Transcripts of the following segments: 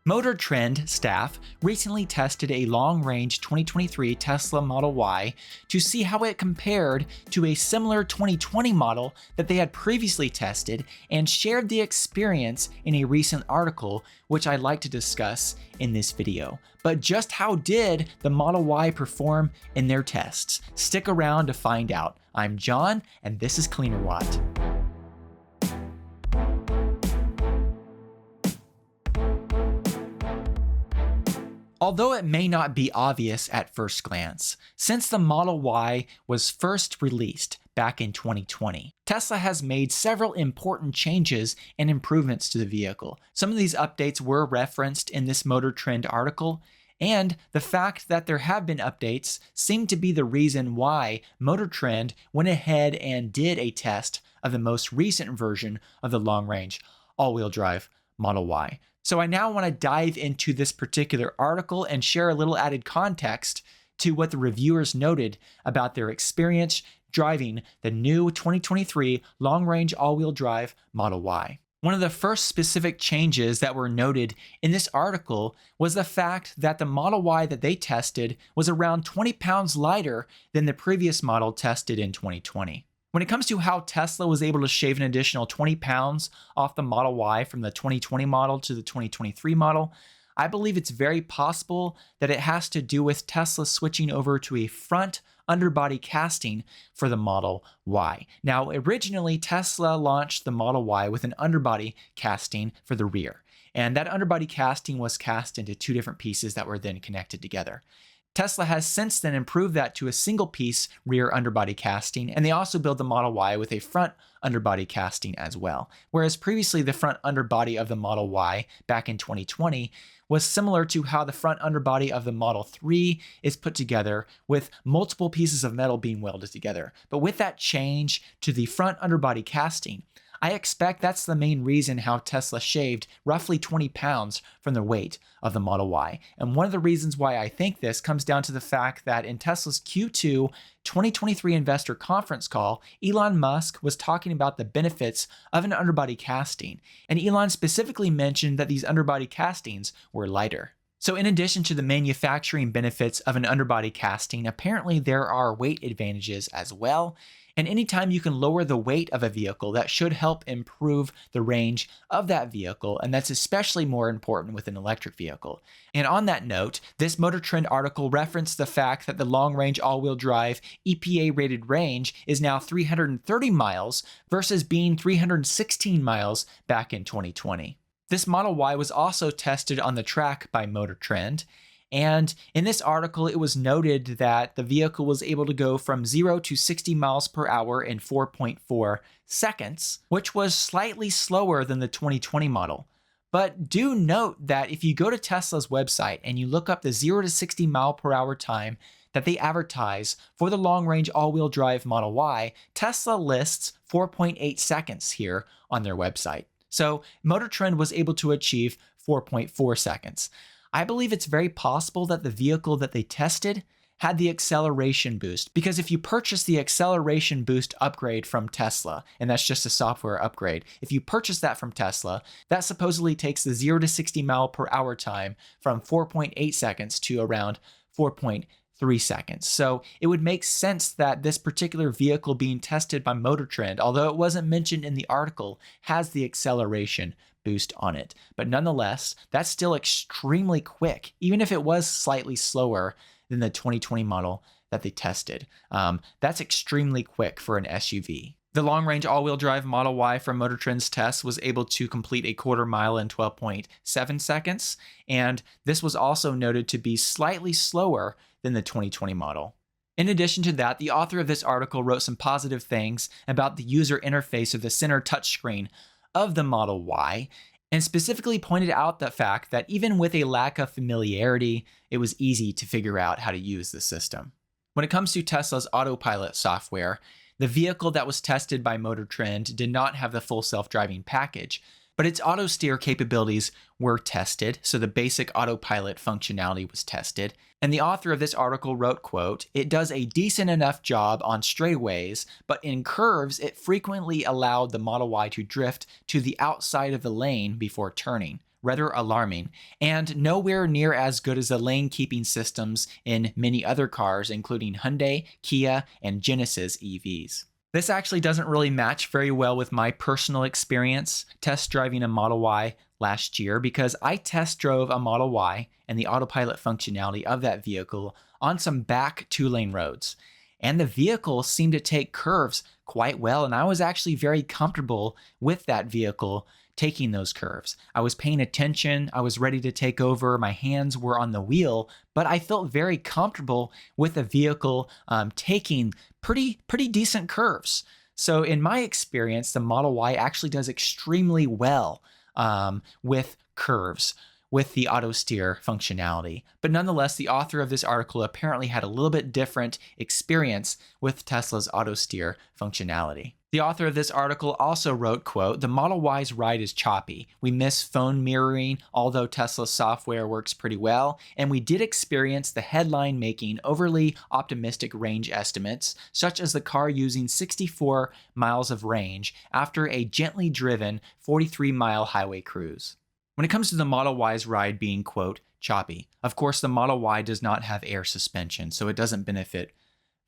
Motortrend staff recently tested a long-range 2023 Tesla Model Y to see how it compared to a similar 2020 model that they had previously tested and shared the experience in a recent article, which I'd like to discuss in this video. But just how did the Model Y perform in their tests? Stick around to find out. I'm John, and this is Cleanerwatt. Although it may not be obvious at first glance, since the Model Y was first released back in 2020, Tesla has made several important changes and improvements to the vehicle. Some of these updates were referenced in this Motortrend article, and the fact that there have been updates seem to be the reason why Motortrend went ahead and did a test of the most recent version of the long-range all-wheel drive Model Y. So I now want to dive into this particular article and share a little added context to what the reviewers noted about their experience driving the new 2023 long-range all-wheel drive Model Y. One of the first specific changes that were noted in this article was the fact that the Model Y that they tested was around 20 pounds lighter than the previous model tested in 2020. When it comes to how Tesla was able to shave an additional 20 pounds off the Model Y from the 2020 model to the 2023 model, I believe it's very possible that it has to do with Tesla switching over to a front underbody casting for the Model Y. Now, originally, Tesla launched the Model Y with an underbody casting for the rear, and that underbody casting was cast into two different pieces that were then connected together. Tesla has since then improved that to a single piece rear underbody casting, and they also built the Model Y with a front underbody casting as well. Whereas previously the front underbody of the Model Y back in 2020 was similar to how the front underbody of the Model 3 is put together with multiple pieces of metal being welded together. But with that change to the front underbody casting, I expect that's the main reason how Tesla shaved roughly 20 pounds from the weight of the Model Y. And one of the reasons why I think this comes down to the fact that in Tesla's Q2 2023 investor conference call, Elon Musk was talking about the benefits of an underbody casting. And Elon specifically mentioned that these underbody castings were lighter. So in addition to the manufacturing benefits of an underbody casting, apparently there are weight advantages as well. And anytime you can lower the weight of a vehicle, that should help improve the range of that vehicle, and that's especially more important with an electric vehicle. And on that note, this Motortrend article referenced the fact that the long-range all-wheel drive EPA-rated range is now 330 miles versus being 316 miles back in 2020. This Model Y was also tested on the track by Motortrend, and in this article, it was noted that the vehicle was able to go from 0 to 60 miles per hour in 4.4 seconds, which was slightly slower than the 2020 model. But do note that if you go to Tesla's website and you look up the 0 to 60 mile per hour time that they advertise for the long-range all-wheel drive Model Y, Tesla lists 4.8 seconds here on their website. So Motortrend was able to achieve 4.4 seconds. I believe it's very possible that the vehicle that they tested had the acceleration boost, because if you purchase the acceleration boost upgrade from Tesla, and that's just a software upgrade, if you purchase that from Tesla, that supposedly takes the 0 to 60 mile per hour time from 4.8 seconds to around 4.3 seconds. So it would make sense that this particular vehicle being tested by Motortrend, although it wasn't mentioned in the article, has the acceleration boost on it. But nonetheless, that's still extremely quick, even if it was slightly slower than the 2020 model that they tested. That's extremely quick for an SUV. The long-range all-wheel drive Model Y from Motortrend's test was able to complete a quarter mile in 12.7 seconds, and this was also noted to be slightly slower than the 2020 model. In addition to that, the author of this article wrote some positive things about the user interface of the center touchscreen of the Model Y, and specifically pointed out the fact that even with a lack of familiarity, it was easy to figure out how to use the system. When it comes to Tesla's autopilot software, the vehicle that was tested by Motortrend did not have the full self-driving package, but its auto steer capabilities were tested, so the basic autopilot functionality was tested. And the author of this article wrote, quote, "It does a decent enough job on straightaways, but in curves, it frequently allowed the Model Y to drift to the outside of the lane before turning, rather alarming, and nowhere near as good as the lane keeping systems in many other cars, including Hyundai, Kia, and Genesis EVs. This actually doesn't really match very well with my personal experience test driving a Model Y last year, because I test drove a Model Y and the autopilot functionality of that vehicle on some back 2-lane roads. And the vehicle seemed to take curves quite well, and I was actually very comfortable with that vehicle taking those curves. I was paying attention, I was ready to take over, my hands were on the wheel, but I felt very comfortable with the vehicle taking pretty decent curves. So in my experience, the Model Y actually does extremely well with curves, with the auto steer functionality. But nonetheless, the author of this article apparently had a little bit different experience with Tesla's auto steer functionality. The author of this article also wrote, quote, "The Model Y's ride is choppy. We miss phone mirroring, although Tesla's software works pretty well, and we did experience the headline making overly optimistic range estimates, such as the car using 64 miles of range after a gently driven 43-mile highway cruise." When it comes to the Model Y's ride being, quote, choppy, of course the Model Y does not have air suspension, so it doesn't benefit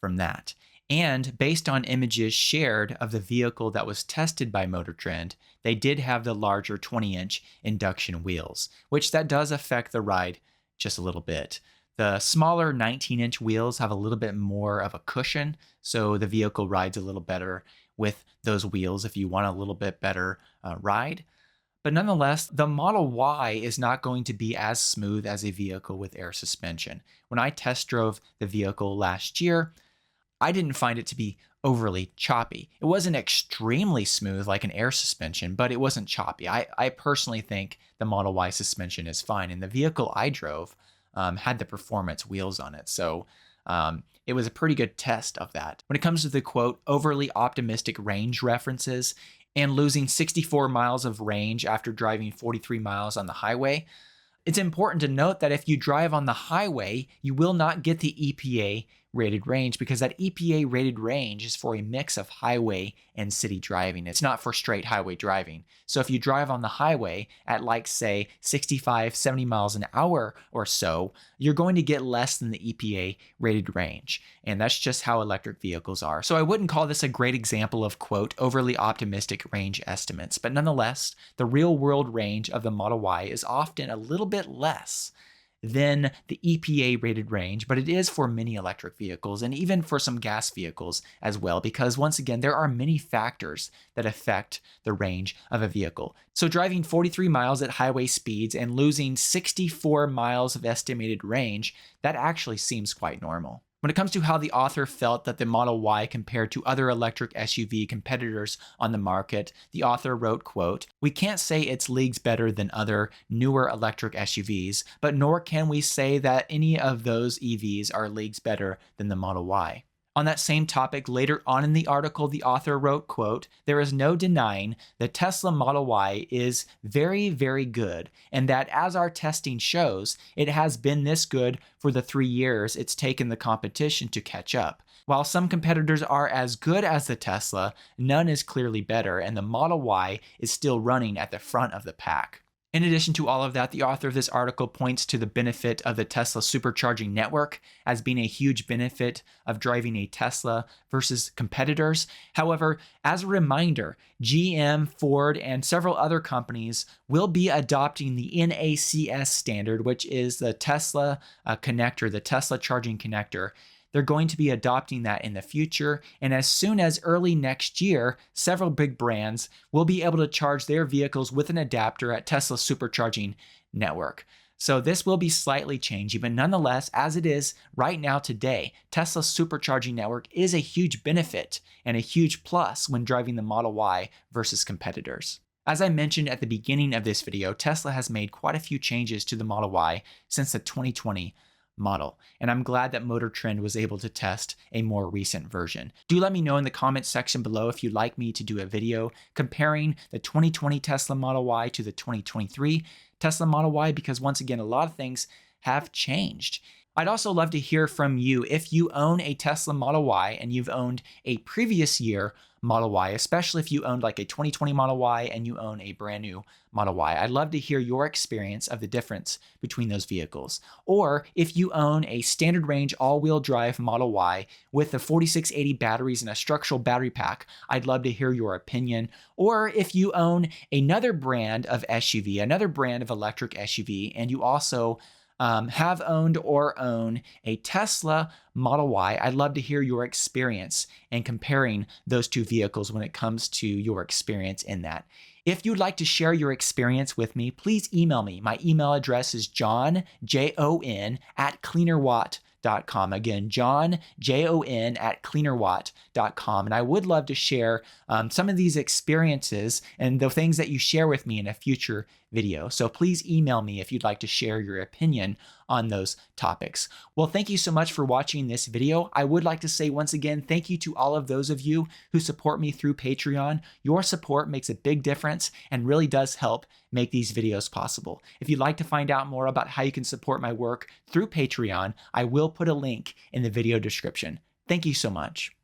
from that. And based on images shared of the vehicle that was tested by Motortrend, they did have the larger 20-inch induction wheels, which that does affect the ride just a little bit. The smaller 19-inch wheels have a little bit more of a cushion, so the vehicle rides a little better with those wheels if you want a little bit better ride. But nonetheless, the Model Y is not going to be as smooth as a vehicle with air suspension. When I test drove the vehicle last year, I didn't find it to be overly choppy. It wasn't extremely smooth like an air suspension, but it wasn't choppy. I personally think the Model Y suspension is fine, and the vehicle I drove had the performance wheels on it. So it was a pretty good test of that. When it comes to the, quote, overly optimistic range references, and losing 64 miles of range after driving 43 miles on the highway, it's important to note that if you drive on the highway, you will not get the EPA rated range, because that EPA rated range is for a mix of highway and city driving. It's not for straight highway driving. So if you drive on the highway at, like, say 65, 70 miles an hour or so, you're going to get less than the EPA rated range. And that's just how electric vehicles are. So I wouldn't call this a great example of, quote, overly optimistic range estimates, but nonetheless, the real world range of the Model Y is often a little bit less than the EPA rated range, but it is for many electric vehicles and even for some gas vehicles as well, because once again, there are many factors that affect the range of a vehicle. So driving 43 miles at highway speeds and losing 64 miles of estimated range, that actually seems quite normal. When it comes to how the author felt that the Model Y compared to other electric SUV competitors on the market, the author wrote, quote, "We can't say it's leagues better than other newer electric SUVs, but nor can we say that any of those EVs are leagues better than the Model Y." On that same topic, later on in the article, the author wrote, quote, "There is no denying the Tesla Model Y is very, very good, and that as our testing shows, it has been this good for the 3 years it's taken the competition to catch up. While some competitors are as good as the Tesla, none is clearly better, and the Model Y is still running at the front of the pack." In addition to all of that, the author of this article points to the benefit of the Tesla supercharging network as being a huge benefit of driving a Tesla versus competitors. However, as a reminder, GM, Ford, and several other companies will be adopting the NACS standard, which is the Tesla connector, the Tesla charging connector. They're going to be adopting that in the future, and as soon as early next year, several big brands will be able to charge their vehicles with an adapter at Tesla's supercharging network. So this will be slightly changing, but nonetheless, as it is right now today, Tesla's supercharging network is a huge benefit and a huge plus when driving the Model Y versus competitors. As I mentioned at the beginning of this video, Tesla has made quite a few changes to the Model Y since the 2020 model, and I'm glad that Motortrend was able to test a more recent version. Do let me know in the comments section below if you'd like me to do a video comparing the 2020 Tesla Model Y to the 2023 Tesla Model Y, because once again, a lot of things have changed. I'd also love to hear from you if you own a Tesla Model Y and you've owned a previous year Model Y, especially if you owned like a 2020 Model Y and you own a brand new Model Y. I'd love to hear your experience of the difference between those vehicles. Or if you own a standard range all-wheel drive Model Y with the 4680 batteries and a structural battery pack, I'd love to hear your opinion. Or if you own another brand of SUV, another brand of electric SUV, and you also have owned or own a Tesla Model Y, I'd love to hear your experience in comparing those two vehicles when it comes to your experience in that. If you'd like to share your experience with me, please email me. My email address is Jon, Jon, at Cleanerwatt.com. Again, Jon, Jon, at Cleanerwatt.com. And I would love to share some of these experiences and the things that you share with me in a future video. So please email me if you'd like to share your opinion on those topics. Well, thank you so much for watching this video. I would like to say once again, thank you to all of those of you who support me through Patreon. Your support makes a big difference and really does help make these videos possible. If you'd like to find out more about how you can support my work through Patreon, I will put a link in the video description. Thank you so much.